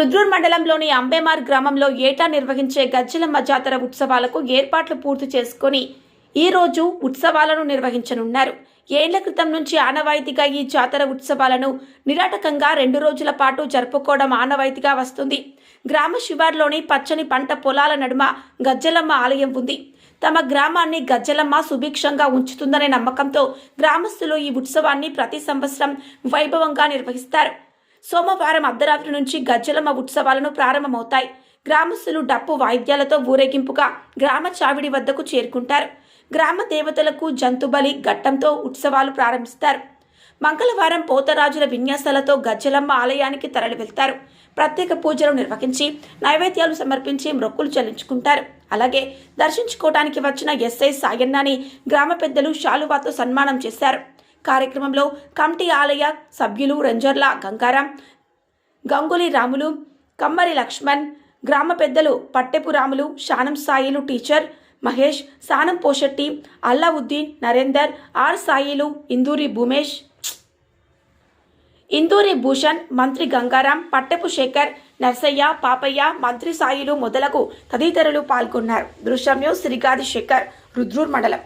రుద్రూర్ మండలంలోని అంబేమార్ గ్రామంలో ఏటా నిర్వహించే గజ్జలమ్మ జాతర ఉత్సవాలకు ఏర్పాట్లు పూర్తి చేసుకుని ఈ రోజు ఉత్సవాలను నిర్వహించనున్నారు. ఏళ్ల క్రితం నుంచి ఆనవాయితీగా ఈ జాతర ఉత్సవాలను నిరాటకంగా 2 రోజుల పాటు జరుపుకోవడం ఆనవాయితీగా వస్తుంది. గ్రామ శివార్లోని పచ్చని పంట పొలాల నడుమ గజ్జలమ్మ ఆలయం ఉంది. తమ గ్రామాన్ని గజ్జలమ్మ సుభిక్షంగా ఉంచుతుందనే నమ్మకంతో గ్రామస్తులు ఈ ఉత్సవాన్ని ప్రతి సంవత్సరం వైభవంగా నిర్వహిస్తారు. సోమవారం అర్ధరాత్రి నుంచి గజ్జలమ్మ ఉత్సవాలను ప్రారంభమవుతాయి. గ్రామస్తులు డప్పు వాయిద్యాలతో ఊరేగింపుగా గ్రామ చావిడి వద్దకు చేరుకుంటారు. గ్రామ దేవతలకు జంతుబలి ఘట్టంతో ఉత్సవాలు ప్రారంభిస్తారు. మంగళవారం పోతరాజుల విన్యాసాలతో గజ్జలమ్మ ఆలయానికి తరలి వెళ్తారు. ప్రత్యేక పూజలు నిర్వహించి నైవేద్యాలు సమర్పించి మొక్కులు చెల్లించుకుంటారు. అలాగే దర్శించుకోవడానికి వచ్చిన ఎస్ఐ సాయన్నాని గ్రామ పెద్దలు శాలువాతో సన్మానం చేశారు. కార్యక్రమంలో కమిటీ ఆలయ సభ్యులు రంజర్ల గంగారాం, గంగులి రాములు, కమ్మరి లక్ష్మణ్, గ్రామ పెద్దలు పట్టెపు రాములు, శానం సాయిలు, టీచర్ మహేష్, సానం పోషెట్టి, అల్లావుద్దీన్, నరేందర్, ఆర్ సాయిలు, ఇందూరి భూమేష్, ఇందూరి భూషణ్, మంత్రి గంగారాం, పట్టెపు శేఖర్, నర్సయ్య, పాపయ్య, మంత్రి సాయిలు మొదలగు తదితరులు పాల్గొన్నారు. దృశ్యం న్యూస్ శ్రీగాది శేఖర్, రుద్రూర్ మండలం.